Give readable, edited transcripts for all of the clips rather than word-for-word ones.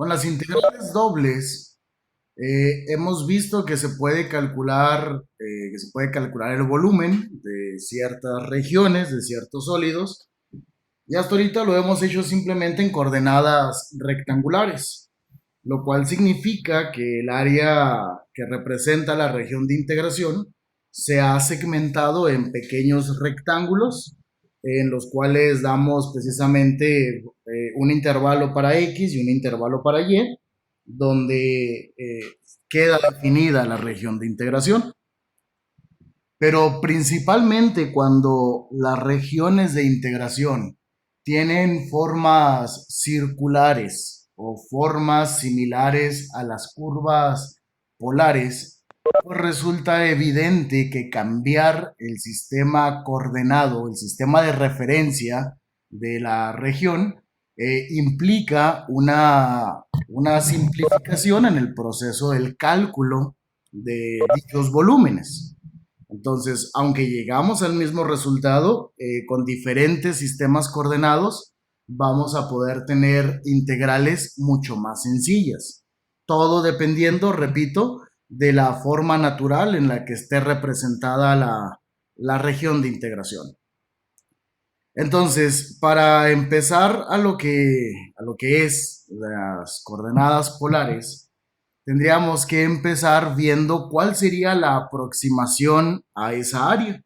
Con las integrales dobles, hemos visto que se puede calcular el volumen de ciertas regiones, de ciertos sólidos, y hasta ahorita lo hemos hecho simplemente en coordenadas rectangulares, lo cual significa que el área que representa la región de integración se ha segmentado en pequeños rectángulos en los cuales damos precisamente un intervalo para X y un intervalo para Y, donde queda definida la región de integración. Pero principalmente cuando las regiones de integración tienen formas circulares o formas similares a las curvas polares, pues resulta evidente que cambiar el sistema coordenado, el sistema de referencia de la región, implica una simplificación en el proceso del cálculo de dichos volúmenes. Entonces, aunque llegamos al mismo resultado, con diferentes sistemas coordenados, vamos a poder tener integrales mucho más sencillas. Todo dependiendo, repito, de la forma natural en la que esté representada la región de integración. Entonces, para empezar a lo que es las coordenadas polares, tendríamos que empezar viendo cuál sería la aproximación a esa área.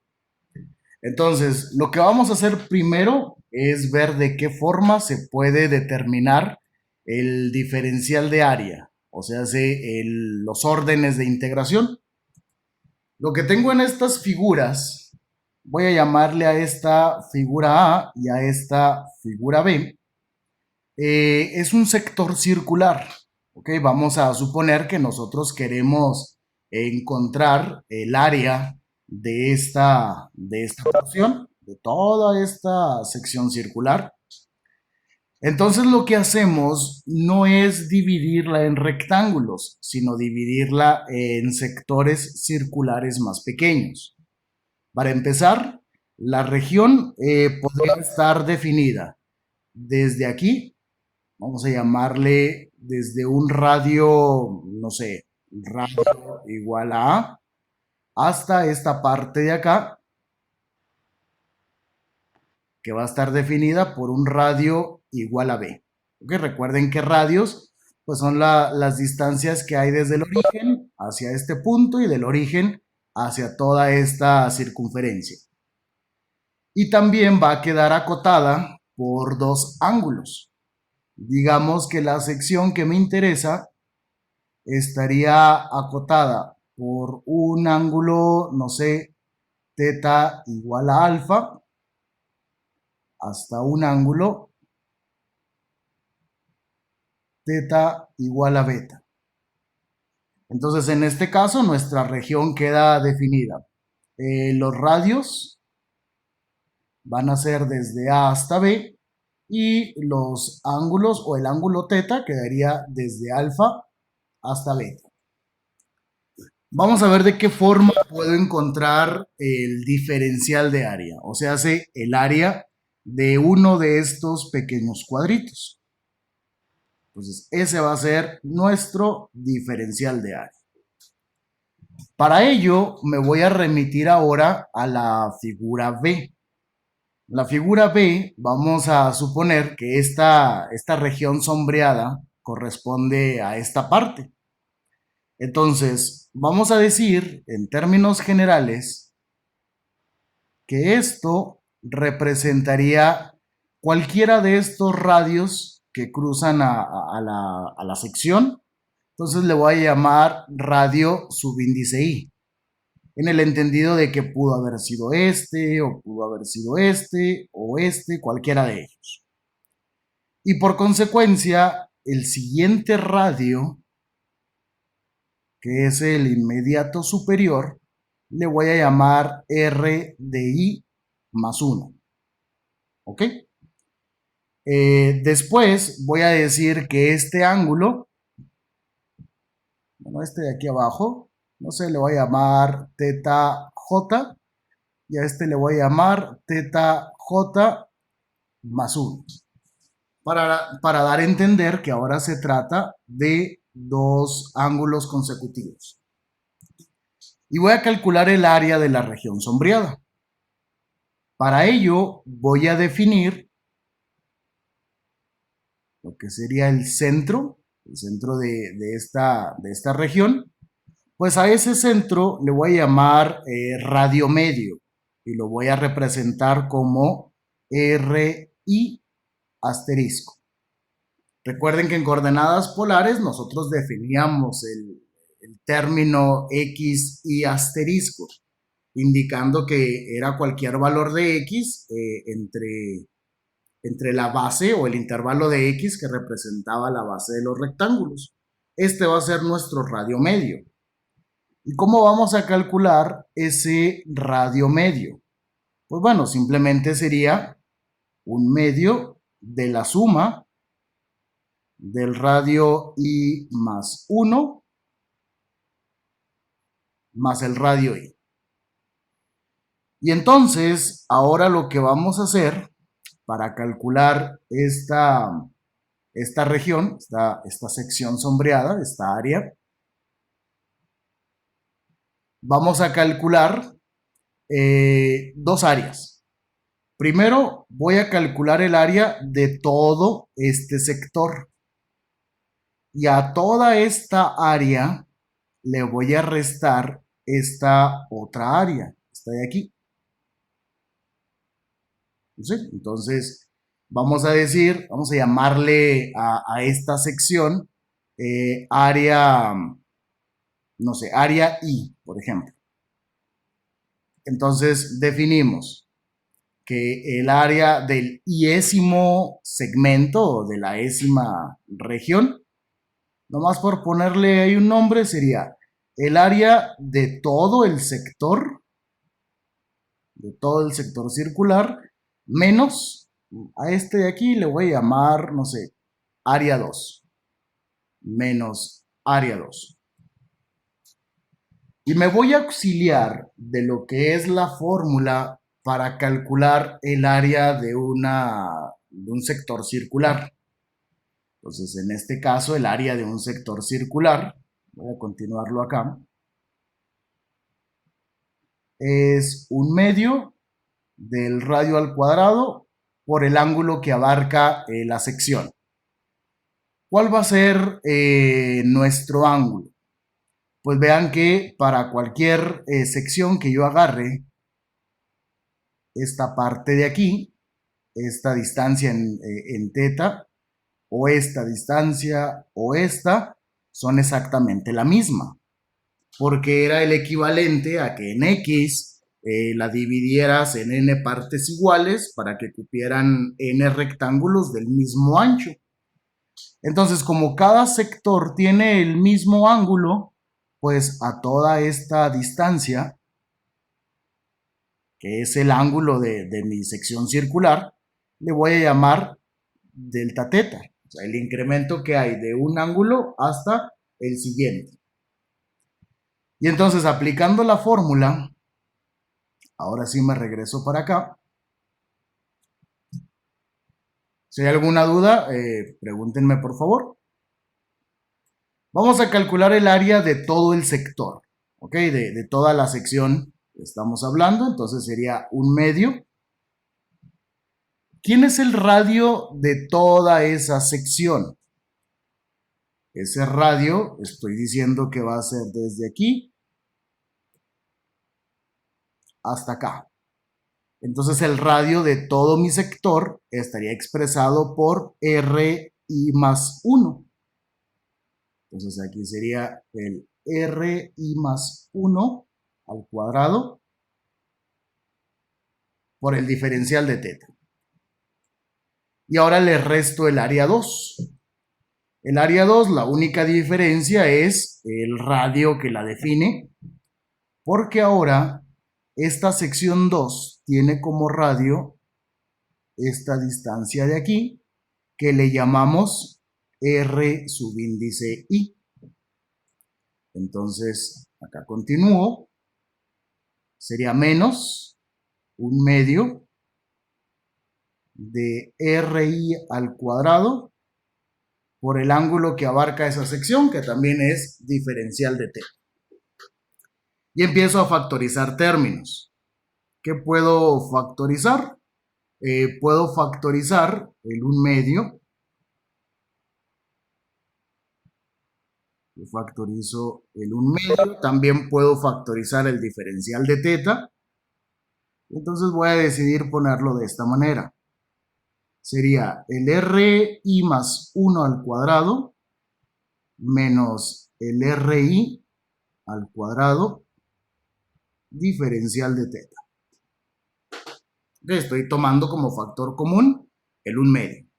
Entonces, lo que vamos a hacer primero es ver de qué forma se puede determinar el diferencial de área, o sea, los órdenes de integración. Lo que tengo en estas figuras, voy a llamarle a esta figura A y a esta figura B, es un sector circular. ¿Ok? Vamos a suponer que nosotros queremos encontrar el área de esta porción, de toda esta sección circular. Entonces lo que hacemos no es dividirla en rectángulos, sino dividirla en sectores circulares más pequeños. Para empezar, la región podría estar definida desde aquí, vamos a llamarle desde un radio, no sé, radio igual a A, hasta esta parte de acá, que va a estar definida por un radio igual a B. ¿Okay? Recuerden que radios pues son las distancias que hay desde el origen hacia este punto y del origen hacia toda esta circunferencia. Y también va a quedar acotada por dos ángulos. Digamos que la sección que me interesa estaría acotada por un ángulo, no sé, teta igual a alfa, hasta un ángulo teta igual a beta. Entonces, en este caso, nuestra región queda definida. Los radios van a ser desde A hasta B y los ángulos o el ángulo teta quedaría desde alfa hasta beta. Vamos a ver de qué forma puedo encontrar el diferencial de área, o sea, el área de uno de estos pequeños cuadritos. Entonces, ese va a ser nuestro diferencial de área. Para ello, me voy a remitir ahora a la figura B. La figura B, vamos a suponer que esta región sombreada corresponde a esta parte. Entonces, vamos a decir en términos generales que esto representaría cualquiera de estos radios que cruzan a la sección. Entonces le voy a llamar radio subíndice I, en el entendido de que pudo haber sido este, o pudo haber sido este, o este, cualquiera de ellos. Y por consecuencia, el siguiente radio, que es el inmediato superior, le voy a llamar R de I más 1. ¿Ok? Después voy a decir que este ángulo, bueno, este de aquí abajo, no sé, le voy a llamar teta J y a este le voy a llamar teta J más 1. para dar a entender que ahora se trata de dos ángulos consecutivos. Y voy a calcular el área de la región sombreada. Para ello voy a definir lo que sería el centro de esta región. Pues a ese centro le voy a llamar radio medio y lo voy a representar como RI asterisco. Recuerden que en coordenadas polares nosotros definíamos el término X y asterisco, indicando que era cualquier valor de X entre la base o el intervalo de X que representaba la base de los rectángulos. Este va a ser nuestro radio medio. ¿Y cómo vamos a calcular ese radio medio? Pues bueno, simplemente sería un medio de la suma del radio I más 1 más el radio I. Y entonces, ahora lo que vamos a hacer para calcular esta región, esta sección sombreada, esta área, vamos a calcular dos áreas. Primero voy a calcular el área de todo este sector. Y a toda esta área le voy a restar esta otra área, esta de aquí. ¿Sí? Entonces, vamos a llamarle a esta sección área, no sé, área I, por ejemplo. Entonces, definimos que el área del iésimo segmento o de la ésima región, nomás por ponerle ahí un nombre, sería el área de todo el sector circular, menos a este de aquí le voy a llamar, no sé, área 2, menos área 2. Y me voy a auxiliar de lo que es la fórmula para calcular el área de un sector circular. Entonces, en este caso, el área de un sector circular, voy a continuarlo acá, es un medio del radio al cuadrado por el ángulo que abarca la sección. ¿Cuál va a ser nuestro ángulo? Pues vean que para cualquier sección que yo agarre, esta parte de aquí, esta distancia en teta, o esta distancia o esta, son exactamente la misma, porque era el equivalente a que en X la dividieras en n partes iguales para que cupieran n rectángulos del mismo ancho. Entonces, como cada sector tiene el mismo ángulo, pues a toda esta distancia, que es el ángulo de mi sección circular, le voy a llamar delta teta, o sea, el incremento que hay de un ángulo hasta el siguiente. Y entonces, aplicando la fórmula, ahora sí me regreso para acá. Si hay alguna duda, pregúntenme por favor. Vamos a calcular el área de todo el sector, ¿ok? De toda la sección que estamos hablando, entonces sería un medio. ¿Quién es el radio de toda esa sección? Ese radio, estoy diciendo que va a ser desde aquí hasta acá. Entonces el radio de todo mi sector estaría expresado por RI más 1. Entonces aquí sería el RI más 1 al cuadrado por el diferencial de teta. Y ahora le resto el área 2. El área 2, la única diferencia es el radio que la define, porque ahora esta sección 2 tiene como radio esta distancia de aquí, que le llamamos R subíndice I. Entonces, acá continúo. Sería menos un medio de RI al cuadrado por el ángulo que abarca esa sección, que también es diferencial de θ. Y empiezo a factorizar términos. ¿Qué puedo factorizar? Puedo factorizar el 1/2. Yo factorizo el 1/2. También puedo factorizar el diferencial de θ. Entonces voy a decidir ponerlo de esta manera. Sería el RI más 1 al cuadrado menos el RI al cuadrado diferencial de θ. Estoy tomando como factor común el 1/2.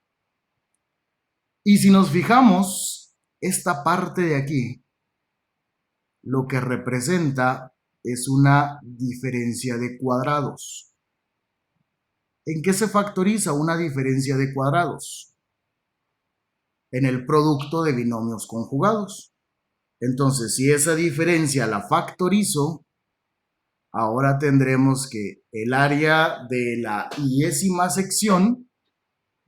Y si nos fijamos, esta parte de aquí, lo que representa es una diferencia de cuadrados. ¿En qué se factoriza una diferencia de cuadrados? En el producto de binomios conjugados. Entonces, si esa diferencia la factorizo, ahora tendremos que el área de la iésima sección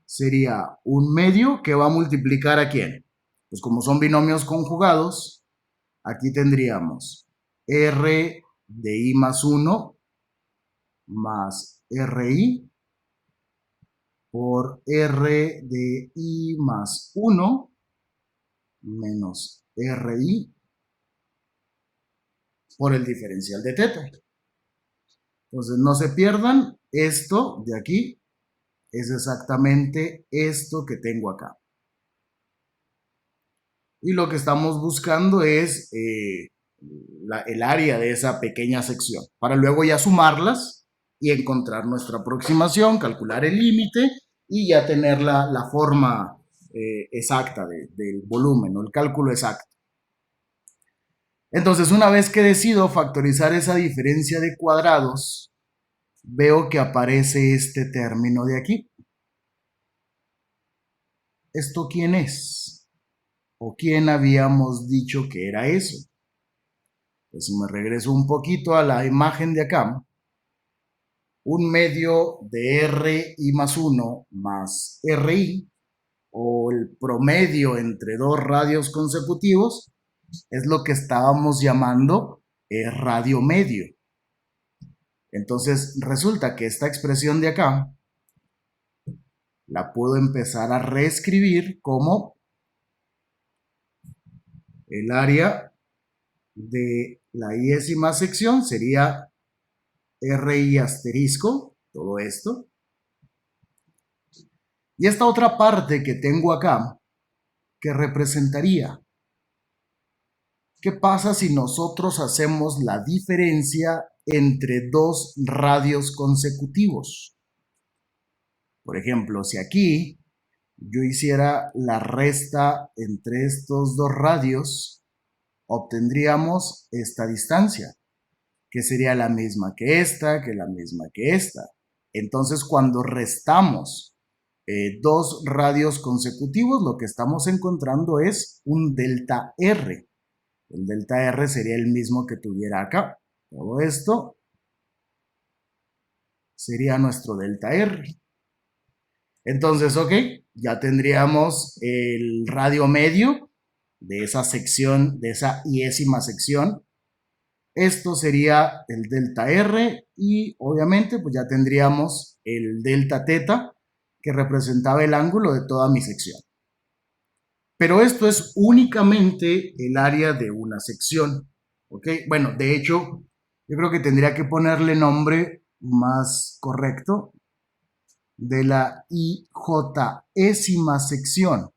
sería 1/2 que va a multiplicar ¿a quién? Pues como son binomios conjugados, aquí tendríamos R de I más 1 más RI por R de I más 1 menos RI por el diferencial de θ. Entonces no se pierdan, esto de aquí es exactamente esto que tengo acá. Y lo que estamos buscando es el área de esa pequeña sección, para luego ya sumarlas y encontrar nuestra aproximación, calcular el límite y ya tener la forma exacta del volumen o el cálculo exacto. Entonces, una vez que decido factorizar esa diferencia de cuadrados, veo que aparece este término de aquí. ¿Esto quién es? ¿O quién habíamos dicho que era eso? Pues si me regreso un poquito a la imagen de acá, 1/2 de RI más 1 más RI, o el promedio entre dos radios consecutivos, es lo que estábamos llamando radio medio. Entonces resulta que esta expresión de acá la puedo empezar a reescribir como el área de la iésima sección sería RI asterisco, todo esto. Y esta otra parte que tengo acá, que representaría, ¿qué pasa si nosotros hacemos la diferencia entre dos radios consecutivos? Por ejemplo, si aquí yo hiciera la resta entre estos dos radios, obtendríamos esta distancia, que sería la misma que esta, que la misma que esta. Entonces, cuando restamos dos radios consecutivos, lo que estamos encontrando es un delta R. El delta R sería el mismo que tuviera acá. Todo esto sería nuestro delta R. Entonces, ok, ya tendríamos el radio medio de esa sección, de esa iésima sección. Esto sería el delta R y obviamente pues ya tendríamos el delta θ que representaba el ángulo de toda mi sección. Pero esto es únicamente el área de una sección. ¿Ok? Bueno, de hecho, yo creo que tendría que ponerle nombre más correcto de la IJésima sección.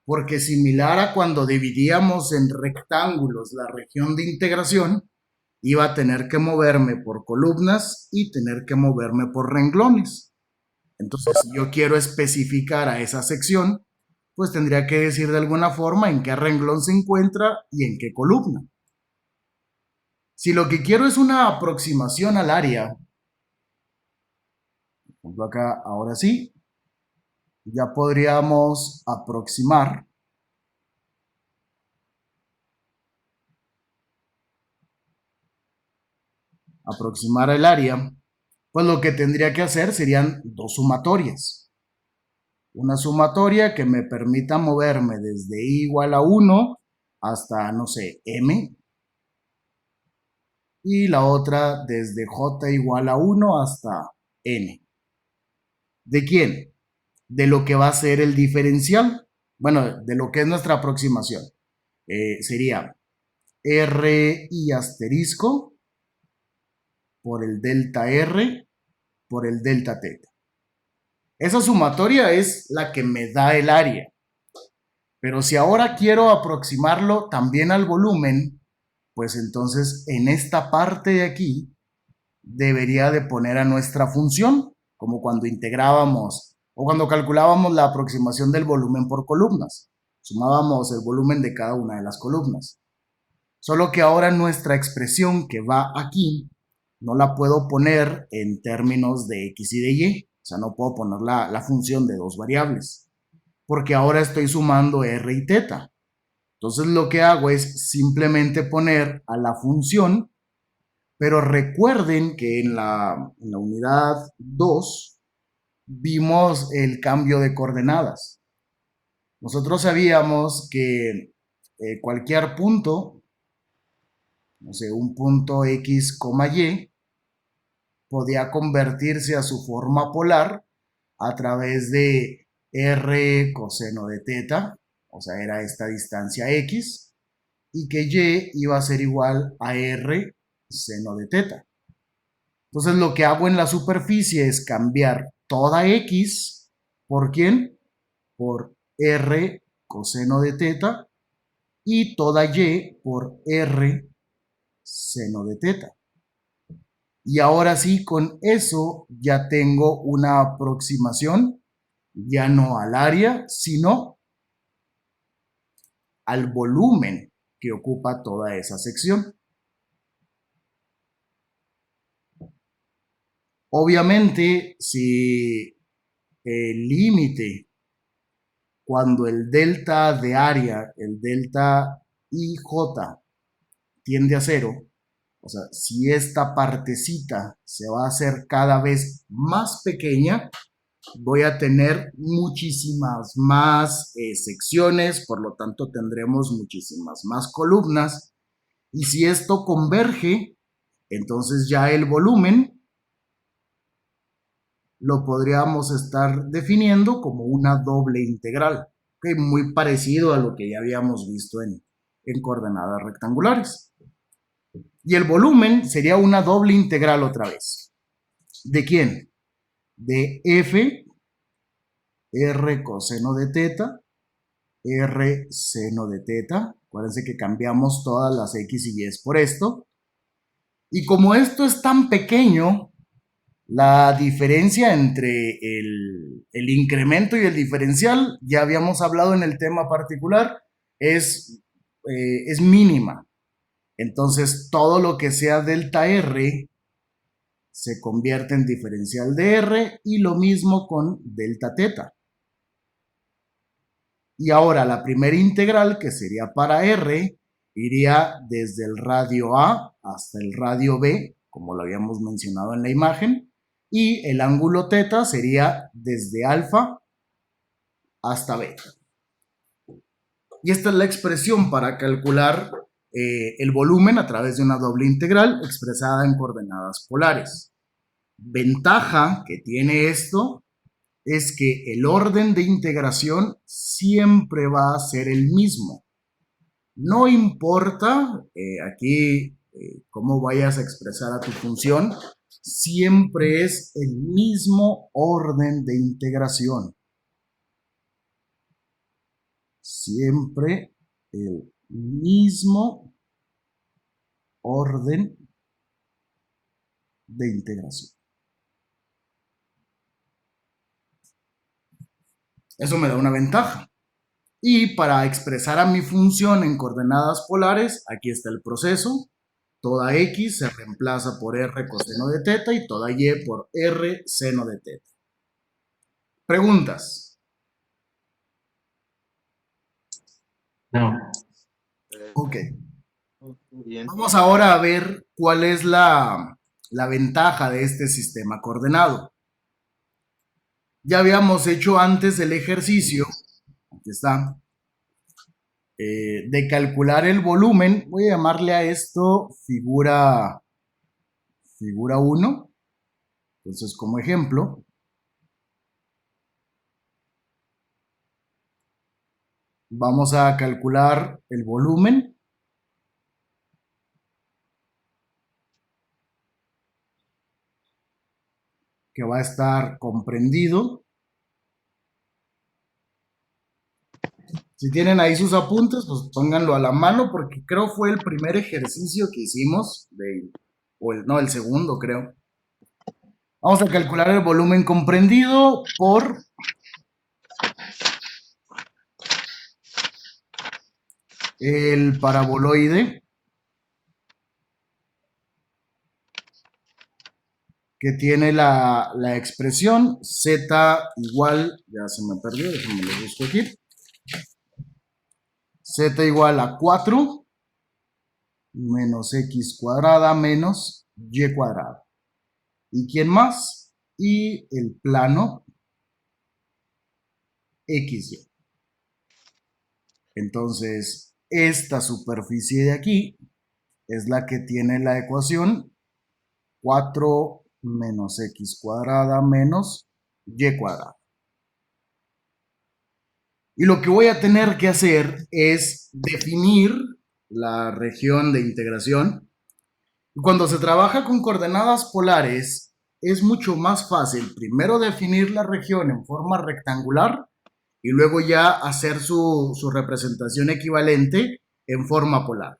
Porque similar a cuando dividíamos en rectángulos la región de integración, iba a tener que moverme por columnas y tener que moverme por renglones. Entonces, si yo quiero especificar a esa sección, pues tendría que decir de alguna forma en qué renglón se encuentra y en qué columna. Si lo que quiero es una aproximación al área, por ejemplo acá, ahora sí, ya podríamos aproximar el área Pues lo que tendría que hacer serían dos sumatorias. Una sumatoria que me permita moverme desde i igual a 1 hasta, no sé, m, y la otra desde j igual a 1 hasta n. ¿De quién? De lo que va a ser el diferencial. Bueno, de lo que es nuestra aproximación. Sería r i asterisco por el delta r por el delta teta. Esa sumatoria es la que me da el área. Pero si ahora quiero aproximarlo también al volumen, pues entonces en esta parte de aquí debería de poner a nuestra función, como cuando integrábamos o cuando calculábamos la aproximación del volumen por columnas. Sumábamos el volumen de cada una de las columnas. Solo que ahora nuestra expresión que va aquí no la puedo poner en términos de x y de y. O sea, no puedo poner la función de dos variables, porque ahora estoy sumando r y teta. Entonces lo que hago es simplemente poner a la función, pero recuerden que en la unidad 2 vimos el cambio de coordenadas. Nosotros sabíamos que cualquier punto, no sé, un punto x, y, podía convertirse a su forma polar a través de r coseno de teta, o sea, era esta distancia x, y que y iba a ser igual a r seno de teta. Entonces lo que hago en la superficie es cambiar toda x por ¿quién? Por r coseno de teta y toda y por r seno de teta. Y ahora sí, con eso ya tengo una aproximación, ya no al área, sino al volumen que ocupa toda esa sección. Obviamente, si el límite, cuando el delta de área, el delta IJ, tiende a cero, o sea, si esta partecita se va a hacer cada vez más pequeña, voy a tener muchísimas más secciones, por lo tanto tendremos muchísimas más columnas. Y si esto converge, entonces ya el volumen lo podríamos estar definiendo como una doble integral, ¿okay? Muy parecido a lo que ya habíamos visto en coordenadas rectangulares. Y el volumen sería una doble integral otra vez. ¿De quién? De f, r coseno de teta, r seno de teta. Acuérdense que cambiamos todas las x y y por esto. Y como esto es tan pequeño, la diferencia entre el incremento y el diferencial, ya habíamos hablado en el tema particular, es mínima. Entonces, todo lo que sea delta R se convierte en diferencial de R y lo mismo con delta teta. Y ahora la primera integral, que sería para R, iría desde el radio A hasta el radio B, como lo habíamos mencionado en la imagen, y el ángulo teta sería desde alfa hasta beta. Y esta es la expresión para calcular el volumen a través de una doble integral expresada en coordenadas polares. Ventaja que tiene esto es que el orden de integración siempre va a ser el mismo. No importa aquí cómo vayas a expresar a tu función, siempre es el mismo orden de integración. Siempre el mismo orden de integración. Eso me da una ventaja. Y para expresar a mi función en coordenadas polares, aquí está el proceso. Toda x se reemplaza por r coseno de teta y toda y por r seno de teta. ¿Preguntas? No. Ok. Vamos ahora a ver cuál es la la ventaja de este sistema coordenado. Ya habíamos hecho antes el ejercicio, aquí está, de calcular el volumen. Voy a llamarle a esto figura 1. Entonces, como ejemplo, vamos a calcular el volumen. Que va a estar comprendido. Si tienen ahí sus apuntes, pues pónganlo a la mano porque creo fue el primer ejercicio que hicimos, el segundo creo. Vamos a calcular el volumen comprendido por el paraboloide que tiene la expresión z igual, ya se me perdió, déjenme lo busco aquí, z igual a 4 menos x cuadrada menos y cuadrada. ¿Y quién más? Y el plano XY. Entonces, esta superficie de aquí es la que tiene la ecuación 4 menos x cuadrada menos y cuadrada. Y lo que voy a tener que hacer es definir la región de integración. Cuando se trabaja con coordenadas polares, es mucho más fácil primero definir la región en forma rectangular y luego ya hacer su representación equivalente en forma polar.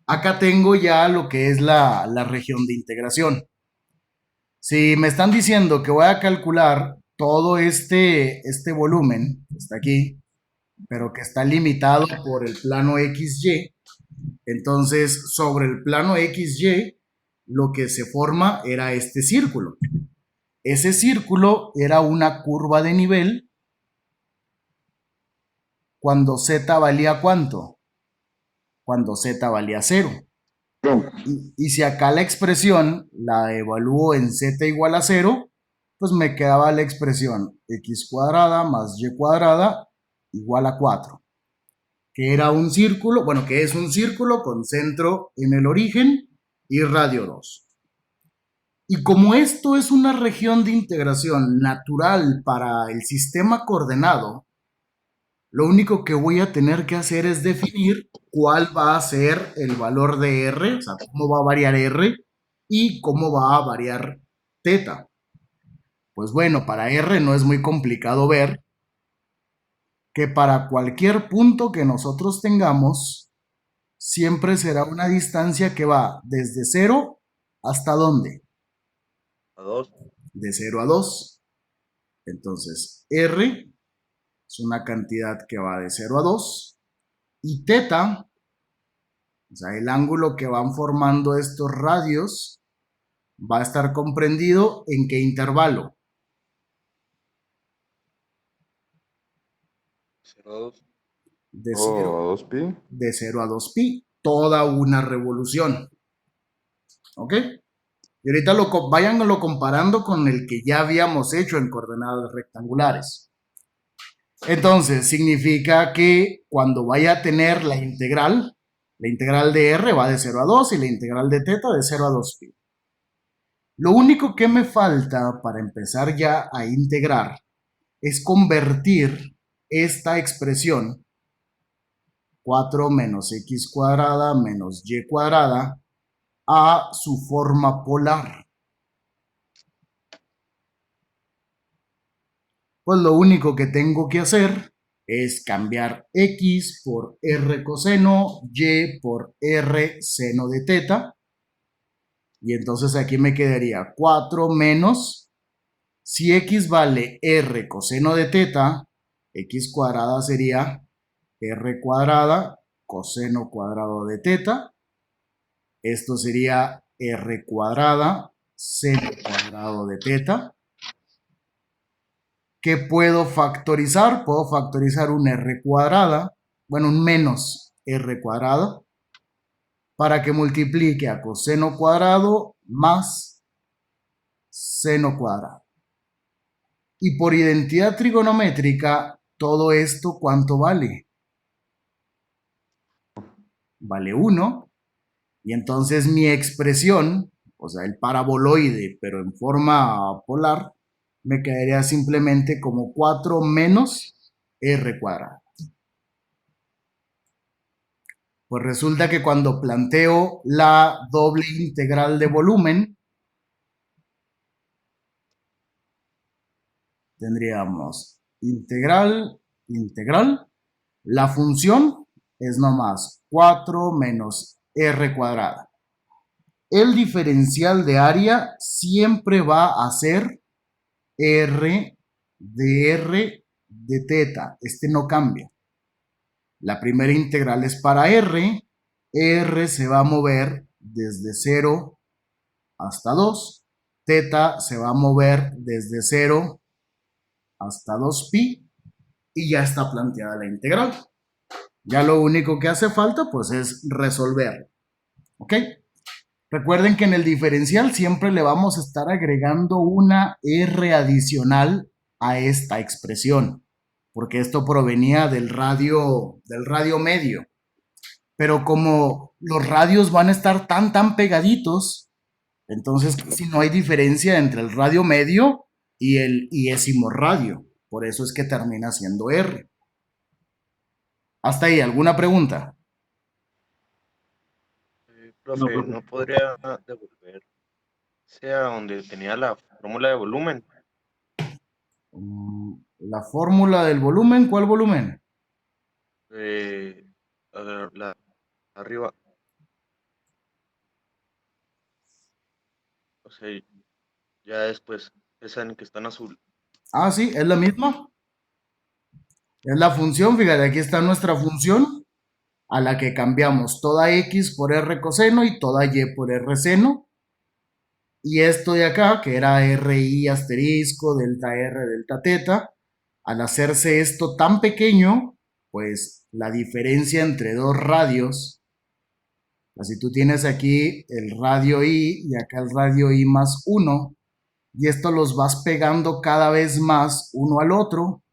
Acá tengo ya lo que es la región de integración. Si me están diciendo que voy a calcular todo este volumen, que está aquí, pero que está limitado por el plano XY, entonces sobre el plano XY lo que se forma era este círculo. Ese círculo era una curva de nivel cuando Z valía ¿cuánto? Cuando Z valía 0. Y si acá la expresión la evalúo en Z igual a 0, pues me quedaba la expresión x cuadrada más y cuadrada igual a 4. Que era un círculo, bueno, que es un círculo con centro en el origen y radio 2. Y como esto es una región de integración natural para el sistema coordenado, lo único que voy a tener que hacer es definir cuál va a ser el valor de R, o sea, cómo va a variar R y cómo va a variar teta. Pues bueno, para R no es muy complicado ver que para cualquier punto que nosotros tengamos, siempre será una distancia que va desde 0 hasta ¿dónde? A 2. De 0 a 2. Entonces, R es una cantidad que va de 0 a 2 y teta, o sea, el ángulo que van formando estos radios, va a estar comprendido en qué intervalo. 0 a 2. De Oh, 0, a 2 pi. de 0 a 2 pi, toda una revolución. ¿Ok? Y ahorita váyanlo comparando con el que ya habíamos hecho en coordenadas rectangulares. Entonces, significa que cuando vaya a tener la integral de R va de 0 a 2 y la integral de teta de 0 a 2 pi. Lo único que me falta para empezar ya a integrar es convertir esta expresión 4 menos x cuadrada menos y cuadrada a su forma polar. Pues lo único que tengo que hacer es cambiar x por r coseno, y por r seno de teta. Y entonces aquí me quedaría 4 menos, si x vale r coseno de teta, x cuadrada sería r cuadrada coseno cuadrado de teta. Esto sería r cuadrada seno cuadrado de teta. ¿Qué puedo factorizar? Puedo factorizar un r cuadrada, bueno, un menos r cuadrada, para que multiplique a coseno cuadrado más seno cuadrado. Y por identidad trigonométrica, todo esto, ¿cuánto vale? Vale 1. Y entonces mi expresión, o sea, el paraboloide, pero en forma polar, me quedaría simplemente como 4 menos r cuadrado. Pues resulta que cuando planteo la doble integral de volumen, tendríamos integral, la función es nomás 4 menos r cuadrada. El diferencial de área siempre va a ser r de teta. Este no cambia. La primera integral es para r. R se va a mover desde 0 hasta 2. Teta se va a mover desde 0 hasta 2pi. Y ya está planteada la integral. Ya lo único que hace falta pues es resolver. ¿Ok? Recuerden que en el diferencial siempre le vamos a estar agregando una r adicional a esta expresión, porque esto provenía del radio medio. Pero como los radios van a estar tan pegaditos, entonces casi no hay diferencia entre el radio medio y el iésimo radio. Por eso es que termina siendo r. Hasta ahí, ¿alguna pregunta? Profe, ¿no podría devolver sea donde tenía la fórmula de volumen? La fórmula del volumen, ¿cuál volumen? A ver, arriba, o sea, ya después, esa en que está en azul. Ah, sí, es la misma. Es la función, fíjate, aquí está nuestra función a la que cambiamos toda x por r coseno y toda y por r seno. Y esto de acá, que era ri asterisco, delta r, delta teta, al hacerse esto tan pequeño, pues la diferencia entre dos radios, así tú tienes aquí el radio i y acá el radio i más 1, y esto los vas pegando cada vez más uno al otro,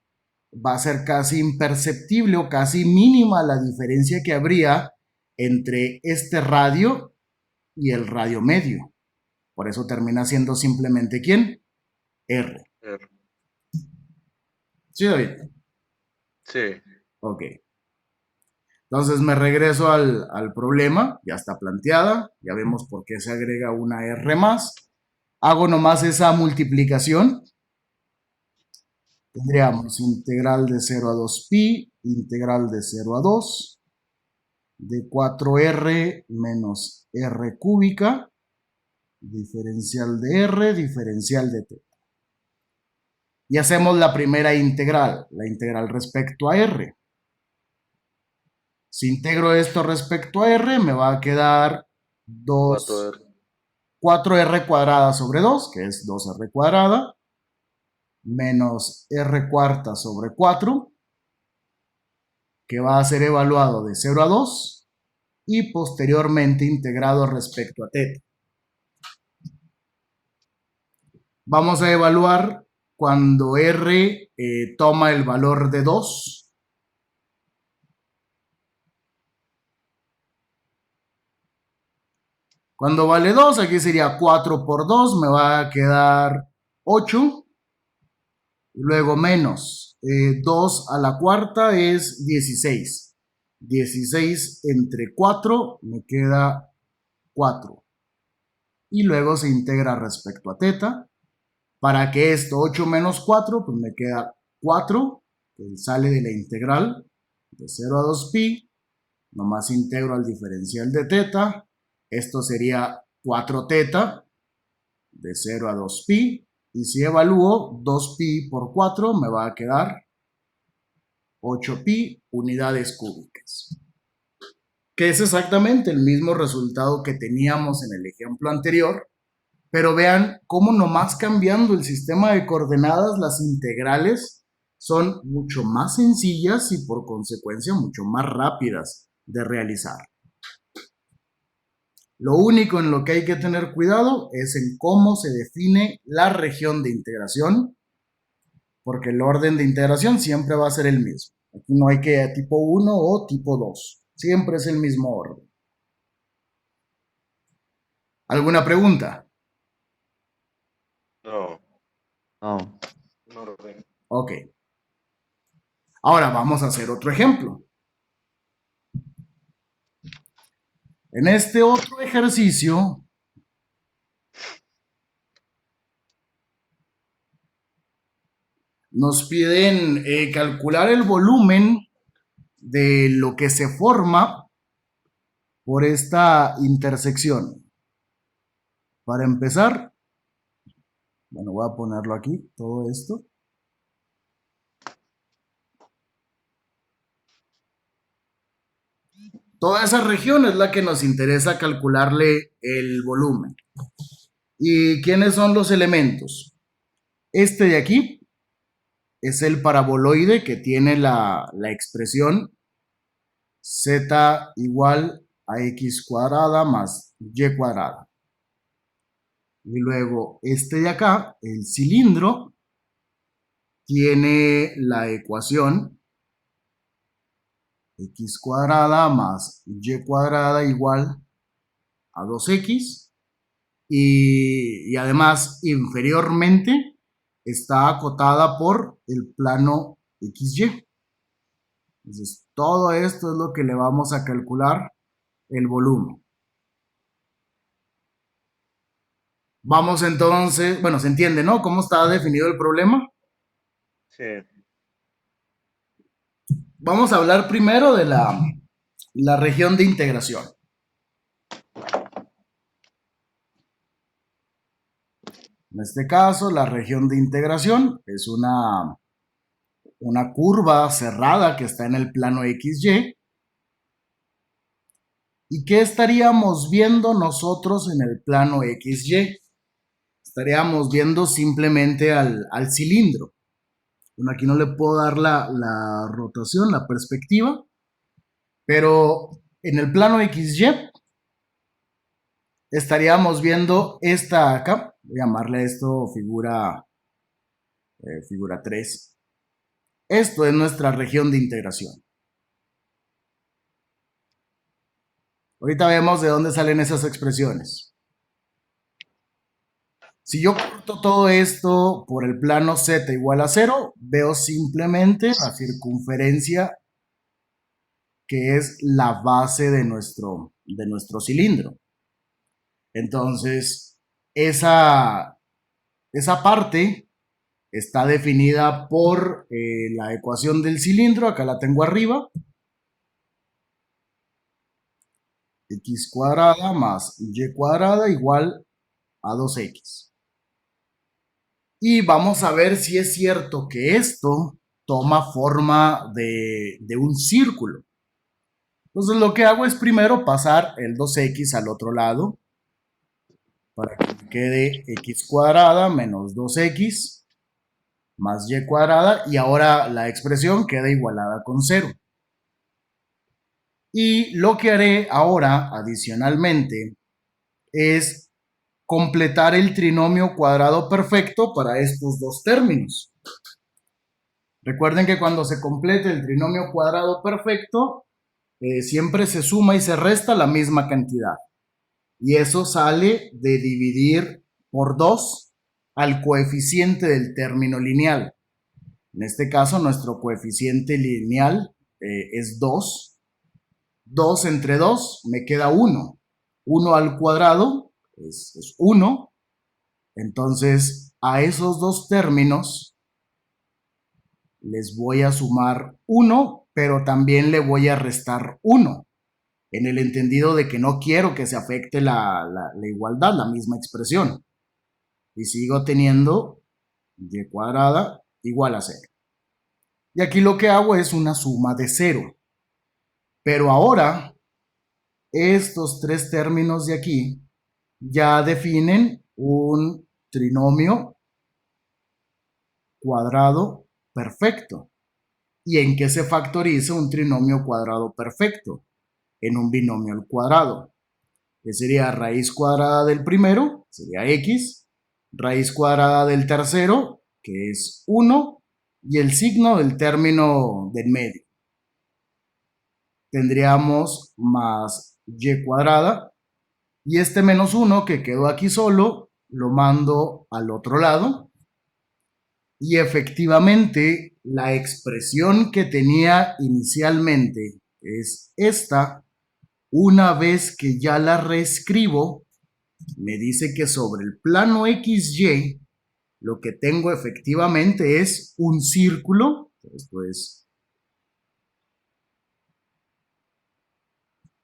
va a ser casi imperceptible o casi mínima la diferencia que habría entre este radio y el radio medio. Por eso termina siendo simplemente ¿quién? R. R. ¿Sí, David? Sí. Ok. Entonces me regreso al problema, ya está planteada, ya vemos por qué se agrega una R más. Hago nomás esa multiplicación. Tendríamos integral de 0 a 2pi, integral de 0 a 2, de 4r menos r cúbica, diferencial de r, diferencial de t. Y hacemos la primera integral, la integral respecto a r. Si integro esto respecto a r, me va a quedar 4r cuadrada sobre 2, que es 2r cuadrada, menos r cuarta sobre 4, que va a ser evaluado de 0 a 2 y posteriormente integrado respecto a θ. Vamos a evaluar cuando r toma el valor de 2. Cuando vale 2, aquí sería 4 por 2, me va a quedar 8. Luego menos 2 a la cuarta es 16. 16 entre 4 me queda 4. Y luego se integra respecto a θ. Para que esto, 8 menos 4, pues me queda 4, que sale de la integral de 0 a 2pi. Nomás integro al diferencial de θ. Esto sería 4θ de 0 a 2pi. Y si evalúo 2pi por 4, me va a quedar 8pi unidades cúbicas. Que es exactamente el mismo resultado que teníamos en el ejemplo anterior. Pero vean cómo nomás cambiando el sistema de coordenadas, las integrales son mucho más sencillas y por consecuencia mucho más rápidas de realizar. Lo único en lo que hay que tener cuidado es en cómo se define la región de integración, porque el orden de integración siempre va a ser el mismo. Aquí no hay que tipo 1 o tipo 2. Siempre es el mismo orden. ¿Alguna pregunta? No, No. no lo veo. Ok. Ahora vamos a hacer otro ejemplo. En este otro ejercicio, nos piden calcular el volumen de lo que se forma por esta intersección. Para empezar, bueno, voy a ponerlo aquí, todo esto. Toda esa región es la que nos interesa calcularle el volumen. ¿Y quiénes son los elementos? Este de aquí es el paraboloide que tiene la expresión z igual a x cuadrada más y cuadrada. Y luego este de acá, el cilindro, tiene la ecuación x cuadrada más y cuadrada igual a 2x. Y además, inferiormente, está acotada por el plano XY. Entonces, todo esto es lo que le vamos a calcular el volumen. Vamos entonces, bueno, se entiende, ¿no? ¿Cómo está definido el problema? Sí. Vamos a hablar primero de la región de integración. En este caso, la región de integración es una curva cerrada que está en el plano XY. ¿Y qué estaríamos viendo nosotros en el plano XY? Estaríamos viendo simplemente al cilindro. Bueno, aquí no le puedo dar la rotación, la perspectiva, pero en el plano XY estaríamos viendo esta acá, voy a llamarle esto figura 3. Esto es nuestra región de integración. Ahorita vemos de dónde salen esas expresiones. Si yo corto todo esto por el plano z igual a 0, veo simplemente la circunferencia que es la base de nuestro cilindro. Entonces, esa parte está definida por la ecuación del cilindro, acá la tengo arriba, x cuadrada más y cuadrada igual a 2x. Y vamos a ver si es cierto que esto toma forma de un círculo. Entonces lo que hago es primero pasar el 2x al otro lado para que me quede x cuadrada menos 2x más y cuadrada, y ahora la expresión queda igualada con 0. Y lo que haré ahora adicionalmente es completar el trinomio cuadrado perfecto para estos dos términos. Recuerden que cuando se complete el trinomio cuadrado perfecto, siempre se suma y se resta la misma cantidad. Y eso sale de dividir por 2 al coeficiente del término lineal. En este caso, nuestro coeficiente lineal es 2. 2 entre 2 me queda 1. 1 al cuadrado es 1. Entonces, a esos dos términos les voy a sumar 1, pero también le voy a restar 1, en el entendido de que no quiero que se afecte la igualdad, la misma expresión. Y sigo teniendo y cuadrada igual a 0. Y aquí lo que hago es una suma de 0. Pero ahora, estos tres términos de aquí ya definen un trinomio cuadrado perfecto. ¿Y en qué se factoriza un trinomio cuadrado perfecto? En un binomio al cuadrado. que sería raíz cuadrada del primero, sería x, raíz cuadrada del tercero, que es 1, y el signo del término del medio. Tendríamos más y cuadrada, y este menos 1 que quedó aquí solo, lo mando al otro lado, y efectivamente la expresión que tenía inicialmente es esta. Una vez que ya la reescribo, me dice que sobre el plano XY lo que tengo efectivamente es un círculo. Esto es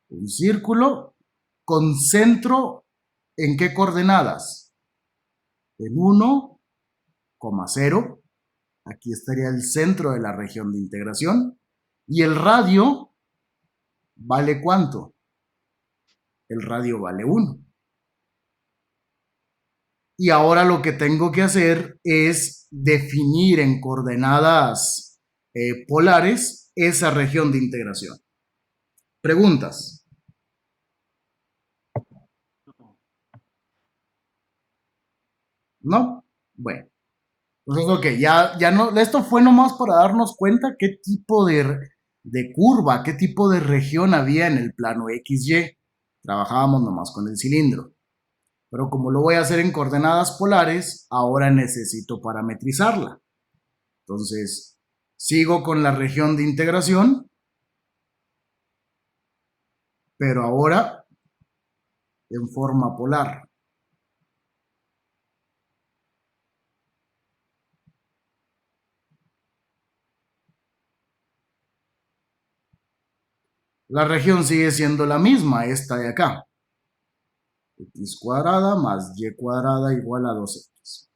un círculo con centro, ¿en qué coordenadas? En 1,0. Aquí estaría el centro de la región de integración. Y el radio vale ¿cuánto? El radio vale 1. Y ahora lo que tengo que hacer es definir en coordenadas polares esa región de integración. ¿Preguntas? ¿No? Bueno. Entonces, ok, ya no, esto fue nomás para darnos cuenta qué tipo de curva, qué tipo de región había en el plano XY. Trabajábamos nomás con el cilindro. Pero como lo voy a hacer en coordenadas polares, ahora necesito parametrizarla. Entonces, sigo con la región de integración, pero ahora en forma polar. La región sigue siendo la misma, esta de acá. X cuadrada más y cuadrada igual a 2x.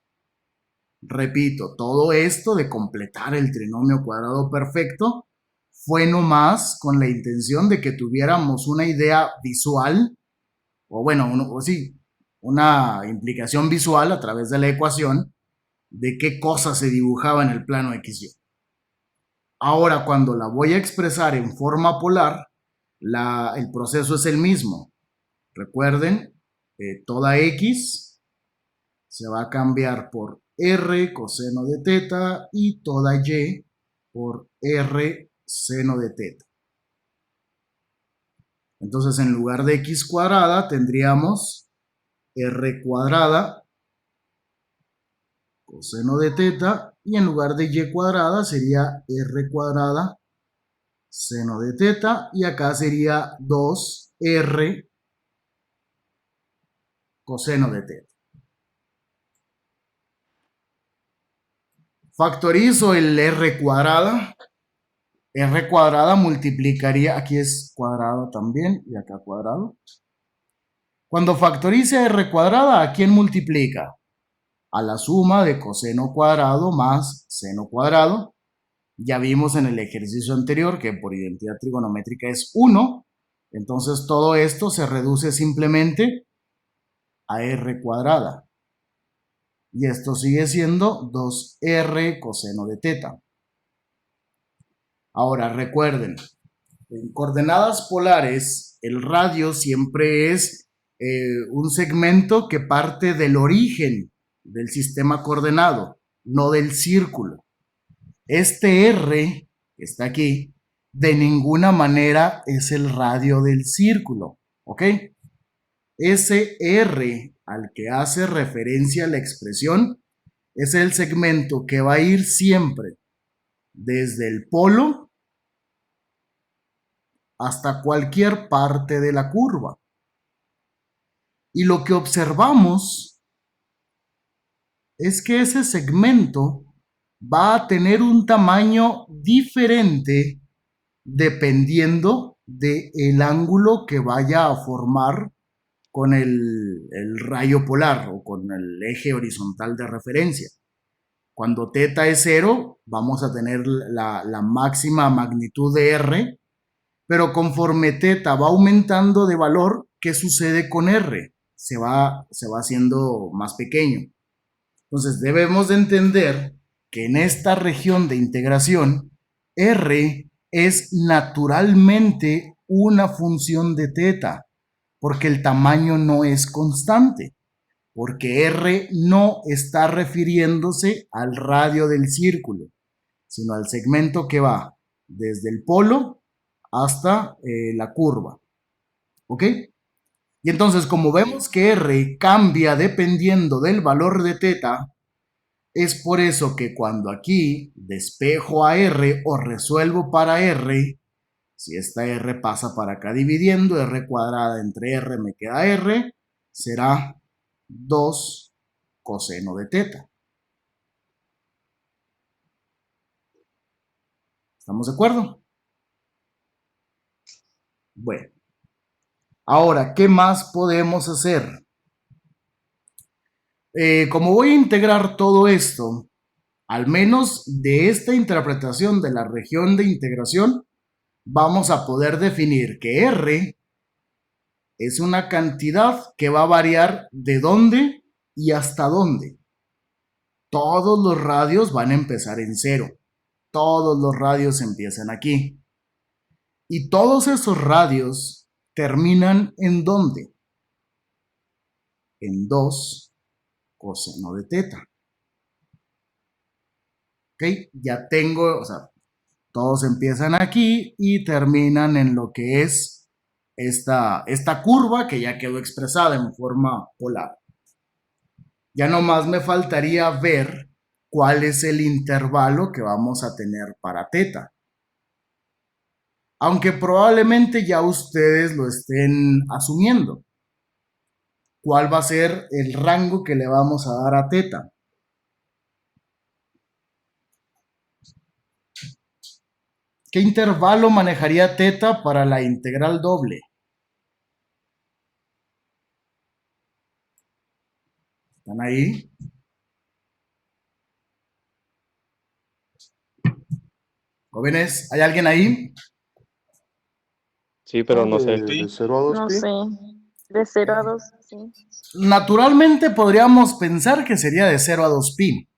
Repito, todo esto de completar el trinomio cuadrado perfecto fue nomás con la intención de que tuviéramos una idea visual, o bueno, una implicación visual a través de la ecuación de qué cosa se dibujaba en el plano XY. Ahora, cuando la voy a expresar en forma polar, el proceso es el mismo. Recuerden, toda X se va a cambiar por R coseno de teta y toda Y por R seno de teta. Entonces, en lugar de X cuadrada, tendríamos R cuadrada coseno de teta, y en lugar de y cuadrada sería r cuadrada seno de teta, y acá sería 2r coseno de teta. Factorizo el r cuadrada multiplicaría, aquí es cuadrado también y acá cuadrado. Cuando factorice r cuadrada, ¿a quién multiplica? A la suma de coseno cuadrado más seno cuadrado. Ya vimos en el ejercicio anterior que por identidad trigonométrica es 1. Entonces todo esto se reduce simplemente a r cuadrada. Y esto sigue siendo 2r coseno de teta. Ahora recuerden, en coordenadas polares el radio siempre es un segmento que parte del origen del sistema coordenado, no del círculo. Este R que está aquí, de ninguna manera es el radio del círculo, ¿ok? Ese R al que hace referencia la expresión es el segmento que va a ir siempre desde el polo hasta cualquier parte de la curva. Y lo que observamos es que ese segmento va a tener un tamaño diferente dependiendo del ángulo que vaya a formar con el rayo polar o con el eje horizontal de referencia. Cuando teta es 0, vamos a tener la máxima magnitud de R, pero conforme teta va aumentando de valor, ¿qué sucede con R? Se va haciendo más pequeño. Entonces debemos de entender que en esta región de integración, R es naturalmente una función de teta. Porque el tamaño no es constante, porque R no está refiriéndose al radio del círculo, sino al segmento que va desde el polo hasta la curva. ¿Ok? Y entonces, como vemos que R cambia dependiendo del valor de teta, es por eso que cuando aquí despejo a R o resuelvo para R, si esta R pasa para acá dividiendo, R cuadrada entre R me queda R, será 2 coseno de teta. ¿Estamos de acuerdo? Bueno. Ahora, ¿qué más podemos hacer? Como voy a integrar todo esto, al menos de esta interpretación de la región de integración, vamos a poder definir que R es una cantidad que va a variar de dónde y hasta dónde. Todos los radios van a empezar en 0. Todos los radios empiezan aquí. Y todos esos radios terminan ¿en dónde? En 2 coseno de teta. ¿Ok? Ya tengo, o sea, todos empiezan aquí y terminan en lo que es esta curva que ya quedó expresada en forma polar. Ya nomás me faltaría ver cuál es el intervalo que vamos a tener para teta. Aunque probablemente ya ustedes lo estén asumiendo. ¿Cuál va a ser el rango que le vamos a dar a teta? ¿Qué intervalo manejaría teta para la integral doble? ¿Están ahí? Jóvenes, ¿hay alguien ahí? Sí, pero no sé. De 0 a 2 No pi. sé. De 0 a 2, sí. Naturalmente podríamos pensar que sería de 0 a 2 pi,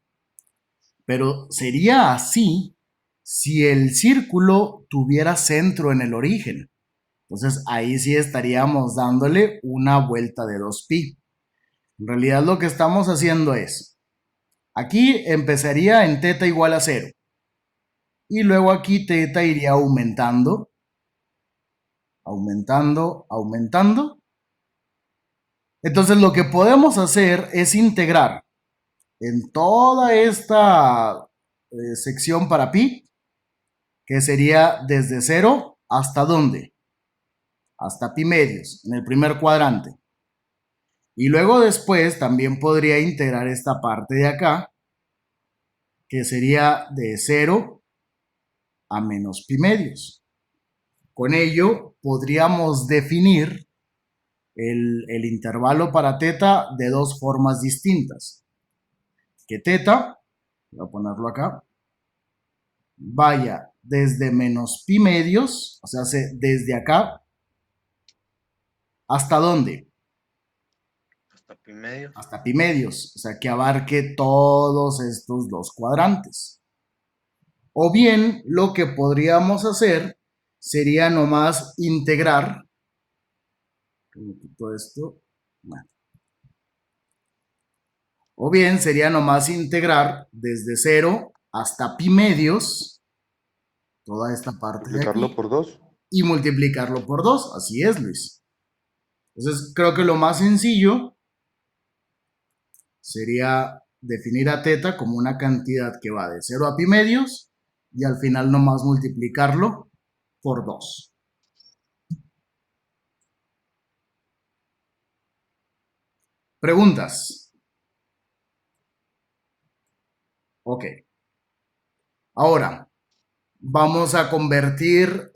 pero sería así si el círculo tuviera centro en el origen. Entonces ahí sí estaríamos dándole una vuelta de 2 pi. En realidad lo que estamos haciendo es, aquí empezaría en teta igual a 0. Y luego aquí teta iría aumentando, aumentando, aumentando. Entonces lo que podemos hacer es integrar en toda esta sección para pi, que sería desde 0 hasta ¿dónde? Hasta pi medios, en el primer cuadrante. Y luego después también podría integrar esta parte de acá, que sería de 0 a menos pi medios. Con ello podríamos definir el intervalo para teta de dos formas distintas. Que teta, voy a ponerlo acá, vaya desde menos pi medios, o sea, desde acá, ¿hasta dónde? Hasta pi medios. Hasta pi medios, o sea, que abarque todos estos dos cuadrantes. O bien, lo que podríamos hacer sería nomás integrar, todo esto, bueno. O bien sería nomás integrar desde 0 hasta pi medios, toda esta parte de Multiplicarlo aquí, por 2. y multiplicarlo por 2. Así es, Luis. Entonces, creo que lo más sencillo sería definir a teta como una cantidad que va de 0 a pi medios y al final nomás multiplicarlo por 2. ¿Preguntas? Ok. Ahora, vamos a convertir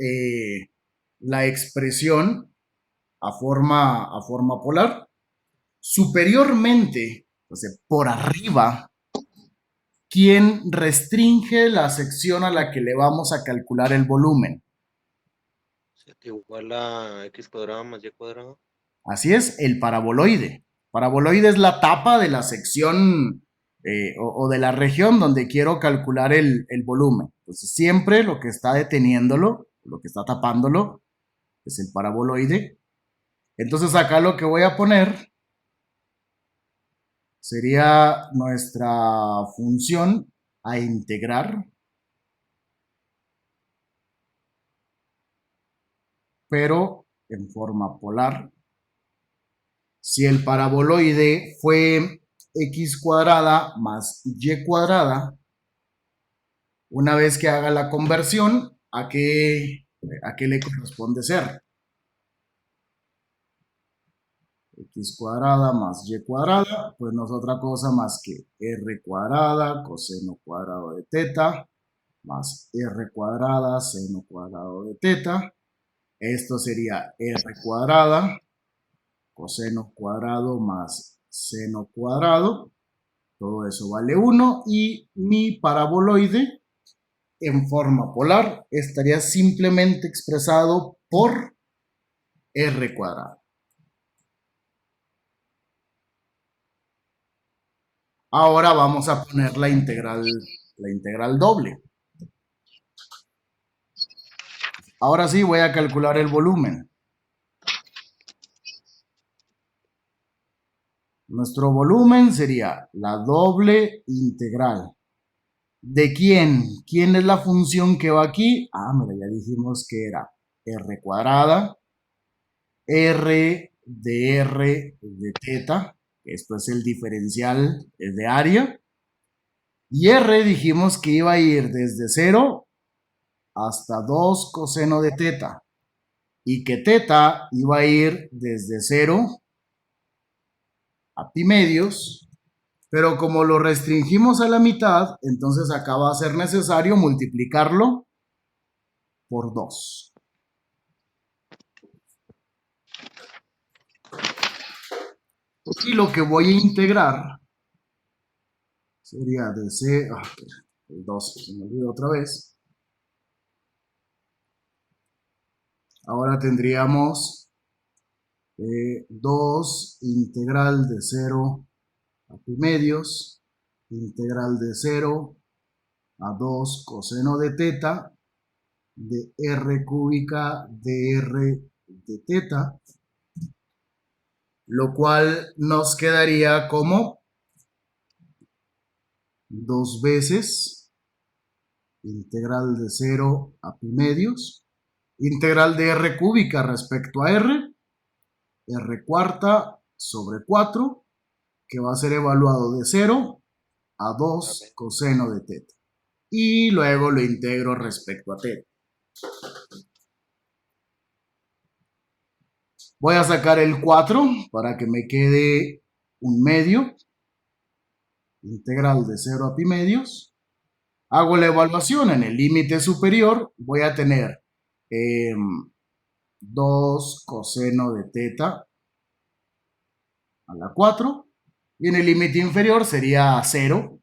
la expresión a forma polar. Superiormente, o sea, por arriba, ¿quién restringe la sección a la que le vamos a calcular el volumen? Z igual a x cuadrado más y cuadrado. Así es, el paraboloide. Paraboloide es la tapa de la sección o de la región donde quiero calcular el volumen. Entonces, siempre lo que está deteniéndolo, lo que está tapándolo, es el paraboloide. Entonces acá lo que voy a poner sería nuestra función a integrar, pero en forma polar. Si el paraboloide fue x cuadrada más y cuadrada, una vez que haga la conversión, ¿a qué le corresponde ser? X cuadrada más y cuadrada, pues no es otra cosa más que r cuadrada coseno cuadrado de teta más r cuadrada seno cuadrado de teta. Esto sería r cuadrada coseno cuadrado más seno cuadrado. Todo eso vale 1 y mi paraboloide en forma polar estaría simplemente expresado por r cuadrado. Ahora vamos a poner la integral doble. Ahora sí voy a calcular el volumen. Nuestro volumen sería la doble integral. ¿De quién? ¿Quién es la función que va aquí? Ah, mira, ya dijimos que era r cuadrada, r de teta, esto es el diferencial de área, y r dijimos que iba a ir desde 0 hasta 2 coseno de teta, y que teta iba a ir desde 0 a pi medios, pero como lo restringimos a la mitad, entonces acá va a ser necesario multiplicarlo por 2. Y lo que voy a integrar sería de C, el 2 se me olvidó otra vez. Ahora tendríamos 2 integral de 0 a pi medios, integral de 0 a 2 coseno de teta de r cúbica de r de teta, lo cual nos quedaría como 2 veces integral de 0 a pi medios, integral de r cúbica respecto a r cuarta sobre 4, que va a ser evaluado de 0 a 2 coseno de teta. Y luego lo integro respecto a teta. Voy a sacar el 4 para que me quede un medio. Integral de 0 a pi medios. Hago la evaluación en el límite superior. Voy a tener 2 coseno de teta a la 4. Y en el límite inferior sería 0.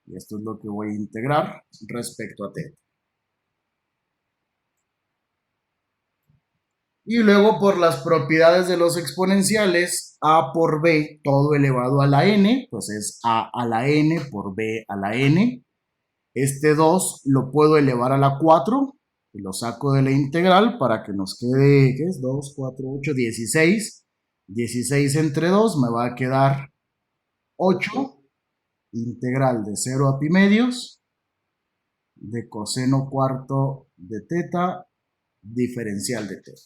Y esto es lo que voy a integrar respecto a teta. Y luego por las propiedades de los exponenciales, a por b todo elevado a la n, pues es a la n por b a la n. Este 2 lo puedo elevar a la 4 y lo saco de la integral para que nos quede, ¿qué es? 2, 4, 8, 16. 16 entre 2 me va a quedar 8. Integral de 0 a pi medios de coseno cuarto de teta diferencial de teta.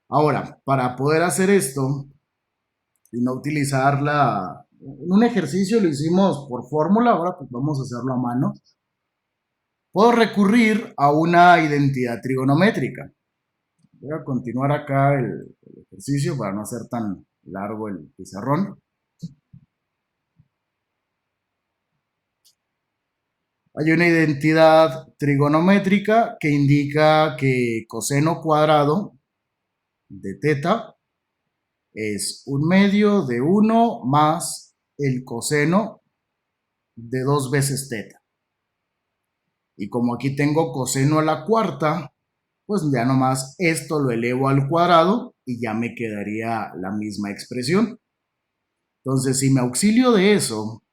Ahora, para poder hacer esto y no utilizarla, en un ejercicio lo hicimos por fórmula, ahora pues vamos a hacerlo a mano. Puedo recurrir a una identidad trigonométrica. Voy a continuar acá el ejercicio para no hacer tan largo el pizarrón. Hay una identidad trigonométrica que indica que coseno cuadrado de teta es un medio de 1 más el coseno de 2 veces teta. Y como aquí tengo coseno a la cuarta, pues ya nomás esto lo elevo al cuadrado y ya me quedaría la misma expresión. Entonces, si me auxilio de eso,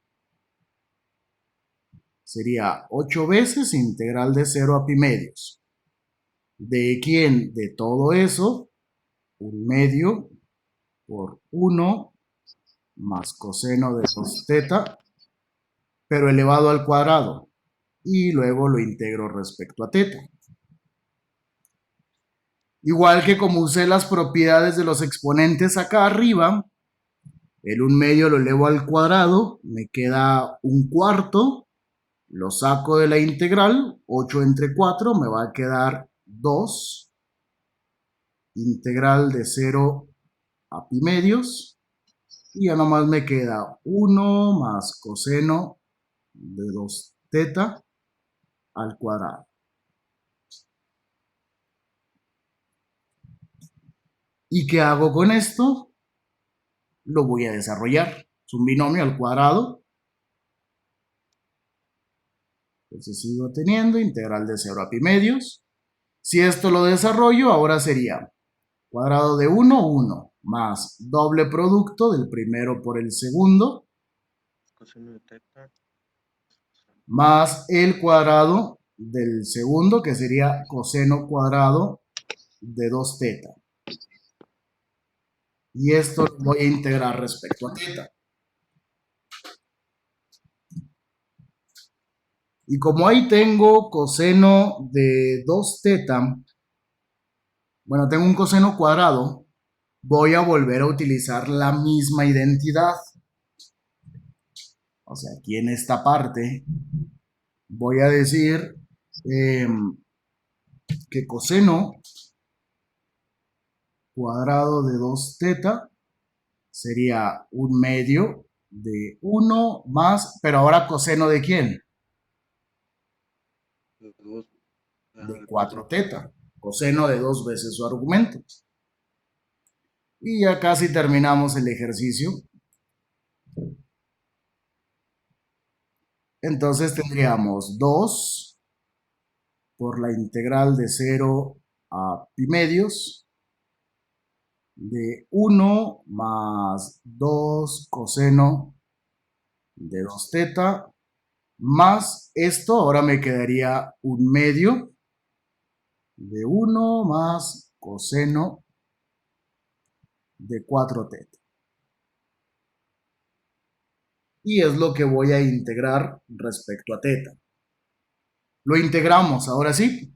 sería 8 veces integral de 0 a pi medios. ¿De quién? De todo eso, 1/2 por 1 más coseno de 2 teta, pero elevado al cuadrado. Y luego lo integro respecto a teta. Igual que como usé las propiedades de los exponentes acá arriba, el 1/2 lo elevo al cuadrado, me queda 1/4, lo saco de la integral, 8 entre 4, me va a quedar 2, integral de 0 a pi medios, y ya nomás me queda 1 más coseno de 2 teta al cuadrado. ¿Y qué hago con esto? Lo voy a desarrollar. Es un binomio al cuadrado. Entonces sigo teniendo integral de 0 a pi medios. Si esto lo desarrollo, ahora sería cuadrado de 1, 1, más doble producto del primero por el segundo, Coseno de teta. más el cuadrado del segundo, que sería coseno cuadrado de 2 teta. Y esto lo voy a integrar respecto a teta. Y como ahí tengo coseno de 2 teta, bueno, tengo un coseno cuadrado, voy a volver a utilizar la misma identidad. O sea, aquí en esta parte voy a decir que coseno cuadrado de 2 teta sería 1/2 de 1 más, pero ahora coseno ¿de quién? De dos. De 4 teta. Coseno de 2 veces su argumento. Y ya casi terminamos el ejercicio. Entonces tendríamos 2 por la integral de 0 a pi medios de 1 más 2 coseno de 2 teta más esto, ahora me quedaría 1/2 de 1 más coseno de 4 teta. Y es lo que voy a integrar respecto a teta. Lo integramos, ahora sí.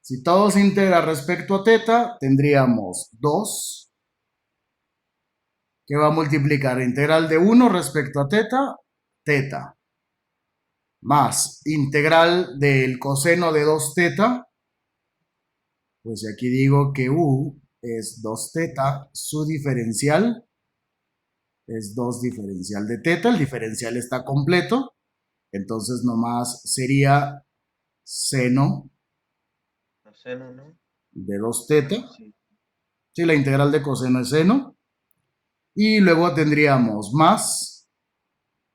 Si todo se integra respecto a teta, tendríamos 2, que va a multiplicar integral de 1 respecto a teta, teta, más integral del coseno de 2 teta, pues aquí digo que u es 2 teta, su diferencial es 2 diferencial de teta, el diferencial está completo, entonces nomás sería seno Coseno, ¿no? de 2 teta, Sí. sí, la integral de coseno es seno, y luego tendríamos más,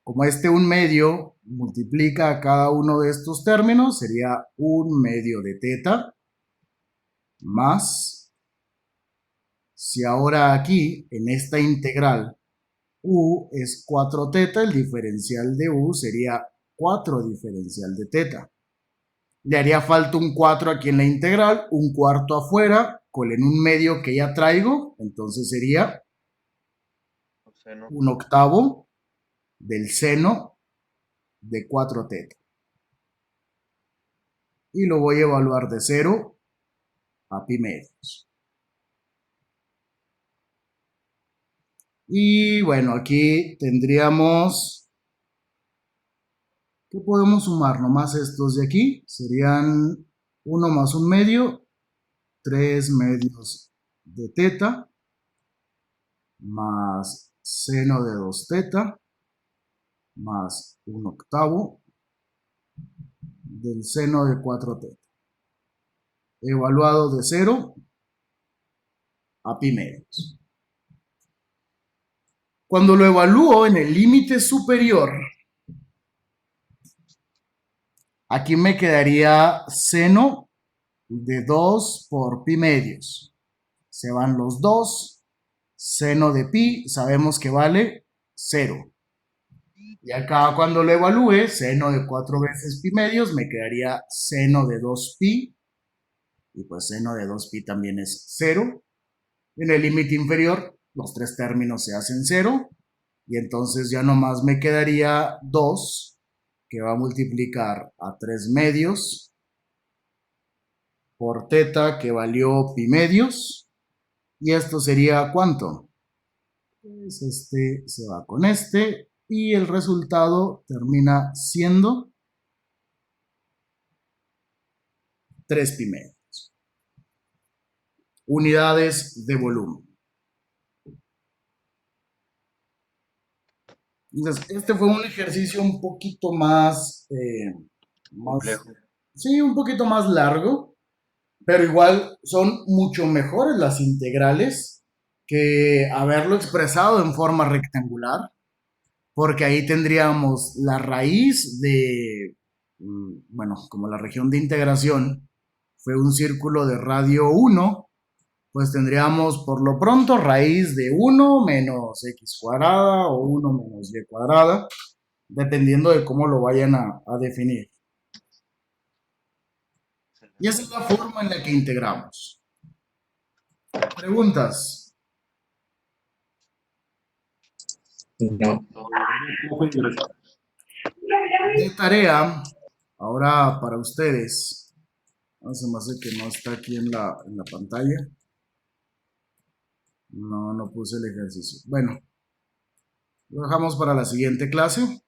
como este 1/2 multiplica a cada uno de estos términos, sería 1/2 de teta, más, si ahora aquí, en esta integral, u es 4 teta, el diferencial de u sería 4 diferencial de teta. Le haría falta un 4 aquí en la integral, un cuarto afuera, con el 1/2 que ya traigo, entonces sería Coseno. 1/8 del seno de 4 teta. Y lo voy a evaluar de 0 a pi medios. Y bueno, aquí tendríamos, ¿qué podemos sumar? Nomás estos de aquí serían 1 más 1/2, 3 medios de teta, más seno de 2 teta, más 1/8 del seno de 4 teta. Evaluado de 0 a pi medios. Cuando lo evalúo en el límite superior, aquí me quedaría seno de 2 por pi medios. Se van los 2. Seno de pi sabemos que vale 0. Y acá cuando lo evalúe, seno de 4 veces pi medios, me quedaría seno de 2pi. Y pues seno de 2pi también es 0. En el límite inferior, los tres términos se hacen 0. Y entonces ya nomás me quedaría 2, que va a multiplicar a 3 medios por teta, que valió pi medios. Y esto sería ¿cuánto? Pues este se va con este. Y el resultado termina siendo 3 pi medios. Unidades de volumen. Entonces, este fue un ejercicio un poquito más, Complejo. sí, un poquito más largo, pero igual son mucho mejores las integrales que haberlo expresado en forma rectangular, porque ahí tendríamos la raíz de, bueno, como la región de integración fue un círculo de radio 1, pues tendríamos por lo pronto raíz de 1 menos x cuadrada o 1 menos y cuadrada, dependiendo de cómo lo vayan a definir. Y esa es la forma en la que integramos. ¿Preguntas? No. De tarea, ahora para ustedes, no se me hace que no está aquí en la pantalla. No puse el ejercicio. Bueno, lo dejamos para la siguiente clase.